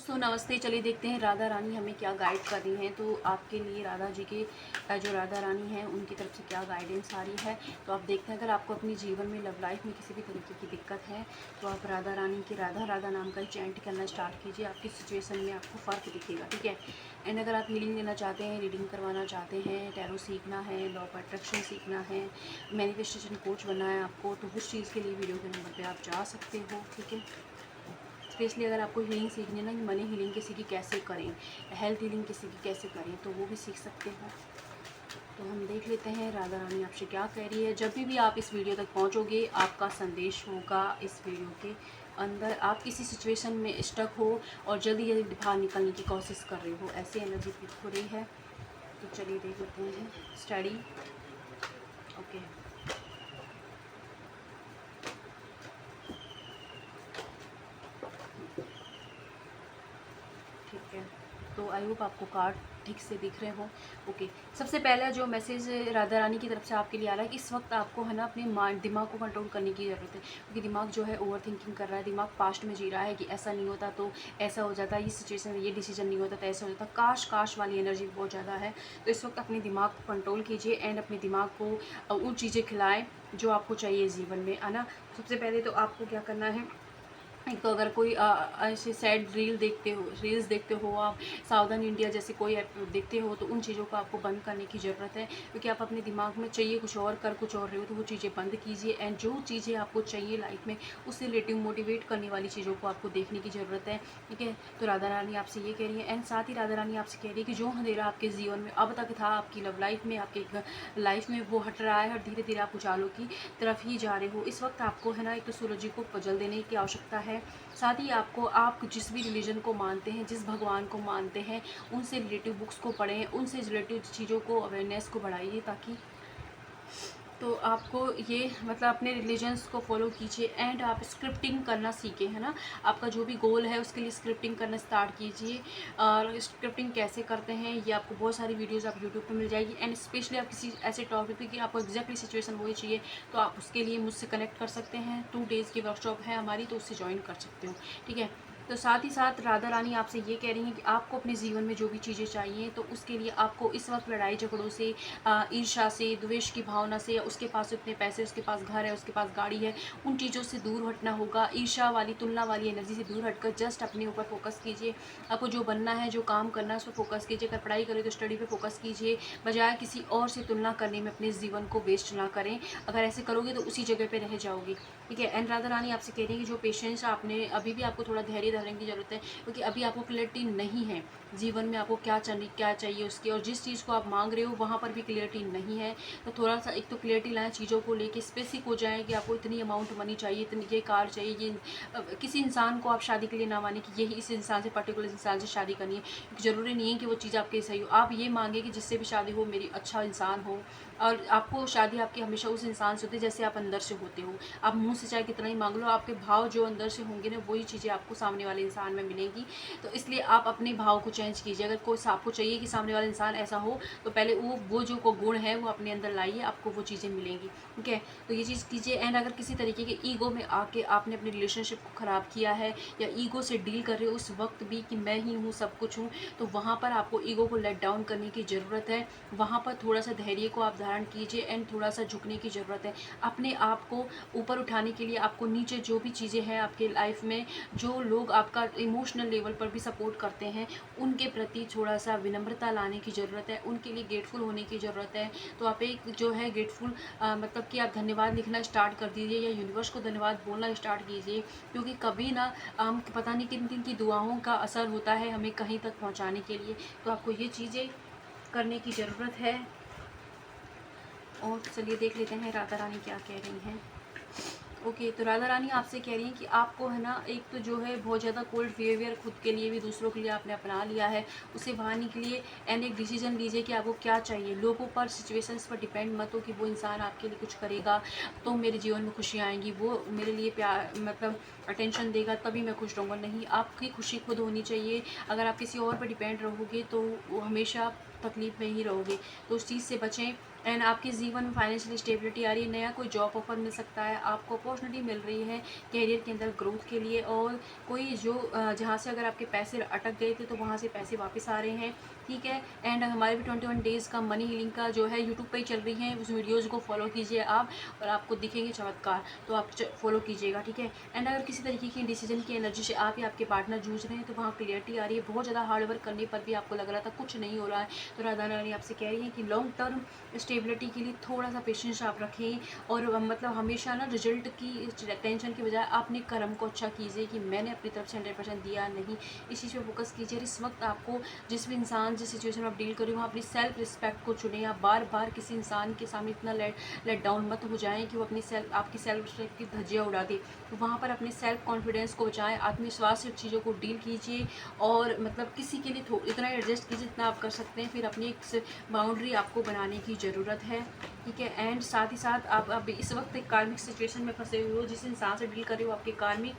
दोस्तों नमस्ते। चलिए देखते हैं राधा रानी हमें क्या गाइड कर रही हैं। तो आपके लिए राधा जी के जो राधा रानी हैं उनकी तरफ से क्या गाइडेंस आ रही है, तो आप देखते हैं। अगर आपको अपने जीवन में लव लाइफ में किसी भी तरीके की दिक्कत है तो आप राधा रानी के राधा राधा नाम का चैंट करना स्टार्ट कीजिए। आपकी सिचुएशन में आपको फ़र्क दिखेगा, ठीक है। एंड अगर आप हीलिंग लेना चाहते हैं, रीडिंग करवाना चाहते हैं, टैरो सीखना है, लॉ ऑफ अट्रैक्शन सीखना है, मैनिफेस्टेशन कोच बनना है आपको, तो उस चीज़ के लिए वीडियो के नंबर पर आप जा सकते हो, ठीक है। स्पेशली अगर आपको हीलिंग सीखनी है ना कि मनी हीलिंग किसी की कैसे करें, हेल्थ हीलिंग किसी की कैसे करें, तो वो भी सीख सकते हो। तो हम देख लेते हैं राधा रानी आपसे क्या कह रही है। जब भी आप इस वीडियो तक पहुंचोगे आपका संदेश होगा इस वीडियो के अंदर। आप किसी सिचुएशन में स्टक हो और जल्दी जल्दी बाहर निकलने की कोशिश कर रहे हो, ऐसी एनर्जी पिक हो रही है। तो चलिए देख लेते हैं। स्टडी ओके, ठीक है। तो आई होप आपको कार्ड ठीक से दिख रहे हो। ओके, सबसे पहला जो मैसेज राधा रानी की तरफ से आपके लिए आ रहा है कि इस वक्त आपको है ना अपने दिमाग को कंट्रोल करने की ज़रूरत है, क्योंकि दिमाग जो है ओवर थिंकिंग कर रहा है। दिमाग पास्ट में जी रहा है कि ऐसा नहीं होता तो ऐसा हो जाता, ये सिचुएशन में ये डिसीजन नहीं होता तो ऐसा हो जाता, काश काश वाली एनर्जी बहुत ज़्यादा है। तो इस वक्त अपने दिमाग को कंट्रोल कीजिए एंड अपने दिमाग को वो चीज़ें खिलाएँ जो आपको चाहिए जीवन में, है ना। सबसे पहले तो आपको क्या करना है, एक तो अगर कोई ऐसे सैड रील्स देखते हो आप, सावधान इंडिया जैसे कोई ऐप देखते हो, तो उन चीज़ों को आपको बंद करने की ज़रूरत है, क्योंकि आप अपने दिमाग में चाहिए कुछ और कर कुछ और रहे हो। तो वो चीज़ें बंद कीजिए एंड जो चीज़ें आपको चाहिए लाइफ में उससे रिलेटिव मोटिवेट करने वाली चीज़ों को आपको देखने की ज़रूरत है, ठीक है। तो राधा रानी आपसे ये कह रही है एंड साथ ही राधा रानी आपसे कह रही है कि जो अंधेरा आपके जीवन में अब तक था, आपकी लव लाइफ में, आपके लाइफ में, वो हट रहा है और धीरे धीरे आप उजालों की तरफ ही जा रहे हो। इस वक्त आपको है ना एक तो सूरज जी को जल देने की आवश्यकता है। साथ ही आपको, आप जिस भी रिलीजन को मानते हैं, जिस भगवान को मानते हैं, उनसे रिलेटिव बुक्स को पढ़ें, उनसे रिलेटिव चीज़ों को, अवेयरनेस को बढ़ाइए, ताकि तो आपको ये मतलब अपने रिलीजन्स को फॉलो कीजिए एंड आप स्क्रिप्टिंग करना सीखें, है ना। आपका जो भी गोल है उसके लिए स्क्रिप्टिंग करना स्टार्ट कीजिए। और स्क्रिप्टिंग कैसे करते हैं ये आपको बहुत सारी वीडियोस आप यूट्यूब पे मिल जाएगी। एंड स्पेशली आप किसी ऐसे टॉपिक पे कि आपको एग्जैक्टली सिचुएशन वही चाहिए, तो आप उसके लिए मुझसे कनेक्ट कर सकते हैं। 2 डेज़ की वर्कशॉप है हमारी, तो उससे ज्वाइन कर सकते हो, ठीक है। तो साथ ही साथ राधा रानी आपसे ये कह रही हैं कि आपको अपने जीवन में जो भी चीज़ें चाहिए, तो उसके लिए आपको इस वक्त लड़ाई झगड़ों से, ईर्ष्या से, द्वेष की भावना से, या उसके पास इतने पैसे, उसके पास घर है, उसके पास गाड़ी है, उन चीज़ों से दूर हटना होगा। ईर्ष्या वाली, तुलना वाली एनर्जी से दूर हटकर जस्ट अपने ऊपर फोकस कीजिए। आपको जो बनना है, जो काम करना है, उस पर फोकस कीजिए। अगर पढ़ाई करें तो स्टडी पे फोकस कीजिए, बजाय किसी और से तुलना करने में अपने जीवन को वेस्ट ना करें। अगर ऐसे करोगे तो उसी जगह पर रह जाओगे, ठीक है। एंड राधा रानी आपसे कह रही है कि जो पेशेंस आपने, अभी भी आपको थोड़ा धैर्य धरने की जरूरत है, क्योंकि अभी आपको क्लैरिटी नहीं है जीवन में आपको क्या चाहिए उसकी, और जिस चीज़ को आप मांग रहे हो वहाँ पर भी क्लियरिटी नहीं है। तो थोड़ा सा एक तो क्लियरिटी लाएं, चीज़ों को लेके स्पेसिफिक हो जाए कि आपको इतनी अमाउंट मनी चाहिए, इतनी ये कार चाहिए, ये किसी इंसान को आप शादी के लिए ना माने कि यही इस इंसान से, पर्टिकुलर इंसान से शादी करनी है, क्योंकि ज़रूरी नहीं है कि वो चीज़ आपके सही हो। आप ये मांगे कि जिससे भी शादी हो मेरी अच्छा इंसान हो, और आपको शादी आपकी हमेशा उस इंसान से होती है जैसे आप अंदर से होते हो। आप मुंह से चाहे कितना ही मांग लो, आपके भाव जो अंदर से होंगे ना, वही चीज़ें आपको सामने वाले इंसान में मिलेंगी। तो इसलिए आप अपने भाव को चेंज कीजिए। अगर कोई आपको चाहिए कि सामने वाला इंसान ऐसा हो, तो पहले वो जो को गुण है वो अपने अंदर लाइए, आपको वो चीज़ें मिलेंगी, ठीक है। तो ये चीज़ कीजिए। एंड अगर किसी तरीके के ईगो में आके आपने अपने रिलेशनशिप को ख़राब किया है, या ईगो से डील कर रहे हो उस वक्त भी कि मैं ही हूँ, सब कुछ हूँ, तो वहाँ पर आपको ईगो को लेट डाउन करने की ज़रूरत है। वहाँ पर थोड़ा सा धैर्य को आप धारण कीजिए एंड थोड़ा सा झुकने की ज़रूरत है। अपने आप को ऊपर उठाने के लिए आपको नीचे जो भी चीज़ें हैं आपके लाइफ में, जो लोग आपका इमोशनल लेवल पर भी सपोर्ट करते हैं, उनके प्रति थोड़ा सा विनम्रता लाने की ज़रूरत है, उनके लिए ग्रेटफुल होने की ज़रूरत है। तो आप एक जो है ग्रेटफुल मतलब कि आप धन्यवाद लिखना स्टार्ट कर दीजिए, या यूनिवर्स को धन्यवाद बोलना स्टार्ट कीजिए, क्योंकि कभी ना पता नहीं किन किन की दुआओं का असर होता है हमें कहीं तक पहुँचाने के लिए। तो आपको ये चीज़ें करने की ज़रूरत है। और चलिए देख लेते हैं राधा रानी क्या कह रही हैं। ओके, तो राधा रानी आपसे कह रही हैं कि आपको है ना एक तो जो है बहुत ज़्यादा कोल्ड बिहेवियर खुद के लिए भी दूसरों के लिए आपने अपना लिया है, उससे बाहर निकलिए एंड एक डिसीजन लीजिए कि आपको क्या चाहिए। लोगों पर, सिचुएशंस पर डिपेंड मत हो कि वो इंसान आपके लिए कुछ करेगा तो मेरे जीवन में खुशियाँ आएंगी, वो मेरे लिए प्यार मतलब अटेंशन देगा तभी मैं खुश रहूँगा। नहीं, आपकी खुशी खुद होनी चाहिए। अगर आप किसी और पर डिपेंड रहोगे तो वो हमेशा तकलीफ़ में ही रहोगे। तो उस चीज़ से बचें एंड आपके जीवन में फाइनेंशियल स्टेबिलिटी आ रही है, नया कोई जॉब ऑफर मिल सकता है, आपको अपॉर्चुनिटी मिल रही है कैरियर के अंदर ग्रोथ के लिए। और कोई जो जहाँ से अगर आपके पैसे अटक गए थे तो वहाँ से पैसे वापस आ रहे हैं, ठीक है। एंड हमारे भी 21 डेज़ का मनी हीलिंग का जो है यूट्यूब पे ही चल रही है, उस वीडियोज़ को फॉलो कीजिए आप, और आपको दिखेंगे चमत्कार, तो आप फॉलो कीजिएगा, ठीक है। एंड अगर किसी तरीके की डिसीजन की एनर्जी से आप या आपके पार्टनर जूझ रहे हैं तो वहाँ क्लियरिटी आ रही है। बहुत ज़्यादा हार्ड वर्क करने पर भी आपको लग रहा था कुछ नहीं हो रहा है, तो राधा रानी आपसे कह रही है कि लॉन्ग टर्म स्टेबिलिटी के लिए थोड़ा सा पेशेंस आप रखें, और मतलब हमेशा ना रिजल्ट की टेंशन की बजाय अपने कर्म को अच्छा कीजिए कि मैंने अपनी तरफ से 100% दिया नहीं, इस चीज़ पर फोकस कीजिए। इस वक्त आपको जिस भी इंसान जिस सिचुएशन में आप डील कर रहे हो वहाँ अपनी सेल्फ रिस्पेक्ट को चुनें। आप बार बार किसी इंसान के सामने इतना लेट डाउन मत हो जाएं कि वो आपकी सेल्फ रिस्पेक्ट की धज्जियाँ उड़ा दे। तो वहाँ पर अपने सेल्फ कॉन्फिडेंस को बचाएं, आत्मविश्वास से चीज़ों को डील कीजिए, और मतलब किसी के लिए इतना एडजस्ट कीजिए जितना आप कर सकते हैं। फिर अपनी एक बाउंड्री आपको बनाने की ज़रूरत है, ठीक है। एंड साथ ही साथ आप अब इस वक्त एक कार्मिक सिचुएशन में फंसे हुए हो, जिस इंसान से डील कर रहे हो आपके कार्मिक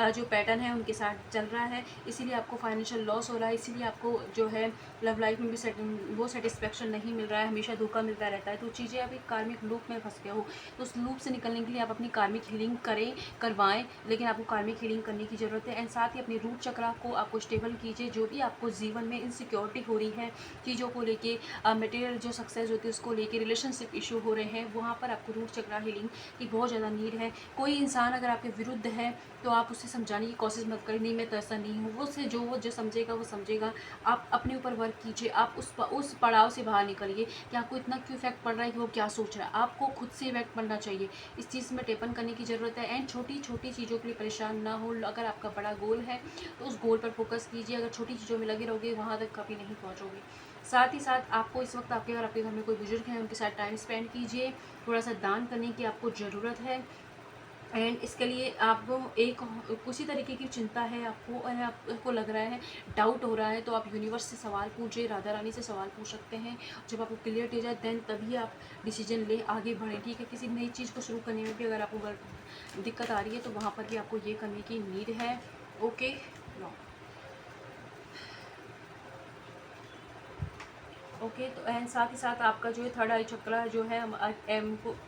जो पैटर्न है उनके साथ चल रहा है, इसीलिए आपको फाइनेंशियल लॉस हो रहा है, इसीलिए आपको जो है लव लाइफ में भी वो सेटिस्फेक्शन नहीं मिल रहा है, हमेशा धोखा मिलता रहता है। तो चीज़ें आप एक कार्मिक लूप में फंस गए हो, तो उस लूप से निकलने के लिए आप अपनी कार्मिक हीलिंग करवाएं, लेकिन आपको कार्मिक हीलिंग करने की ज़रूरत है। एंड साथ ही अपनी रूट चक्रा को आपको स्टेबल कीजिए। जो भी आपको जीवन में इनसिक्योरिटी हो रही है चीज़ों को लेके, मटेरियल जो सक्सेस होती है उसको लेके, रिलेशनशिप इशू हो रहे हैं, वहाँ पर आपको रूट चक्रा हीलिंग की बहुत ज़्यादा नीड है। कोई इंसान अगर आपके विरुद्ध है तो आप उसे समझाने की कोशिश मत करें, नहीं मैं तो ऐसा नहीं हूँ, वो से वो जो समझेगा वो समझेगा। आप अपने ऊपर वर्क कीजिए, आप उस पड़ाव से बाहर निकलिए कि आपको इतना क्यों इफेक्ट पड़ रहा है कि वो क्या सोच रहा है, आपको खुद से इफेक्ट पड़ना चाहिए। इस चीज़ में टेपन करने की ज़रूरत है। एंड छोटी छोटी चीज़ों के लिए परेशान ना हो, अगर आपका बड़ा गोल है तो उस गोल पर फोकस कीजिए। अगर छोटी चीज़ों में लगे रहोगे वहाँ तक कभी नहीं पहुँचोगे। साथ ही साथ आपको इस वक्त आपके घर में कोई बुजुर्ग हैं उनके साथ टाइम स्पेंड कीजिए, थोड़ा सा दान करने की आपको ज़रूरत है। एंड इसके लिए आपको एक उसी तरीके की चिंता है आपको, और आपको लग रहा है डाउट हो रहा है, तो आप यूनिवर्स से सवाल पूछिए, राधा रानी से सवाल पूछ सकते हैं। जब आपको क्लियर हो जाए देन तभी आप डिसीजन ले आगे बढ़ें, ठीक है। किसी नई चीज़ को शुरू करने में भी अगर आपको दिक्कत आ रही है तो वहाँ पर भी आपको ये करने की नीड है, ओके। ओके, तो एंड साथ ही साथ आपका जो है थर्ड आई चक्रा जो है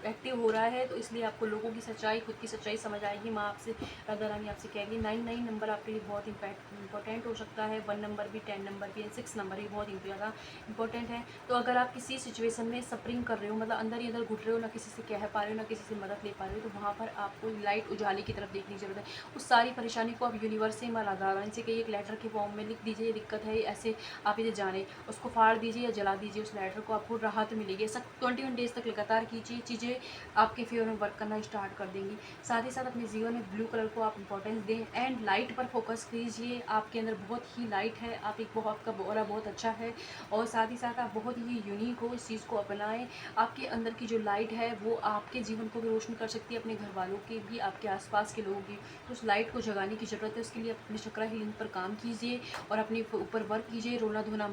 एक्टिव हो रहा है, तो इसलिए आपको लोगों की सच्चाई, खुद की सच्चाई समझ आएगी। माँ आपसे, राधा रानी आपसे कह रही है 99 नंबर आपके लिए बहुत इंपॉर्टेंट हो सकता है, 1 नंबर भी, 10 नंबर भी, 6 नंबर भी बहुत ज़्यादा इंपॉर्टेंट है। तो अगर आप किसी सिचुएशन में सफरिंग कर रहे हो, मतलब अंदर ही अंदर घुट रहे हो, ना किसी से कह पा रहे हो, ना किसी से मदद ले पा रहे हो, तो वहाँ पर आपको लाइट उजाले की तरफ देखने की जरूरत है। उस सारी परेशानी को आप यूनिवर्स से, माँ राधा रानी से कहिए, एक लेटर के फॉर्म में लिख दीजिए, ये दिक्कत है ऐसे, आप इसे जाने, उसको फाड़ दीजिए या जला दीजिए उस लेटर को, आपको राहत मिलेगी। सब 21 डेज़ तक लगातार कीजिए, चीज़ें आपके फेवर में वर्क करना स्टार्ट कर देंगी। साथ ही साथ अपने जीवन में ब्लू कलर को आप इंपॉर्टेंस दें, एंड लाइट पर फोकस कीजिए। आपके अंदर बहुत ही लाइट है, आप एक बहुत का बोरा बहुत अच्छा है, और साथ ही साथ आप बहुत ही यूनिक हो, इस चीज़ को अपनाएं। आपके अंदर की जो लाइट है वो आपके जीवन को भी रोशन कर सकती है, अपने घर वालों की भी, आपके आसपास के लोगों की। तो उस लाइट को जगाने की ज़रूरत है, उसके लिए अपने चक्रा हीलिंग पर काम कीजिए और अपने ऊपर वर्क कीजिए। रोना धोना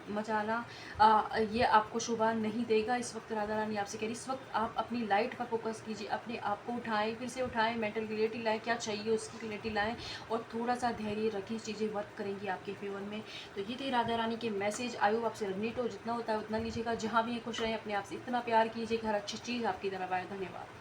मचाना ये आपको शोभा नहीं देगा। इस वक्त राधा रानी आपसे कह रही, इस वक्त आप अपनी लाइट पर फोकस कीजिए, अपने आप को उठाएं, फिर से उठाएं, मेंटल क्लियरिटी लाएं, क्या चाहिए उसकी क्लियरिटी लाएं, और थोड़ा सा धैर्य रखें, चीज़ें वर्क करेंगी आपके फेवर में। तो ये थे राधा रानी के मैसेज। आई होप आपसे रेजोनेट हो, जितना होता है उतना लीजिएगा, जहाँ भी खुश रहें, अपने आप से इतना प्यार कीजिए कि हर अच्छी चीज़ आपकी तरफ आए। धन्यवाद।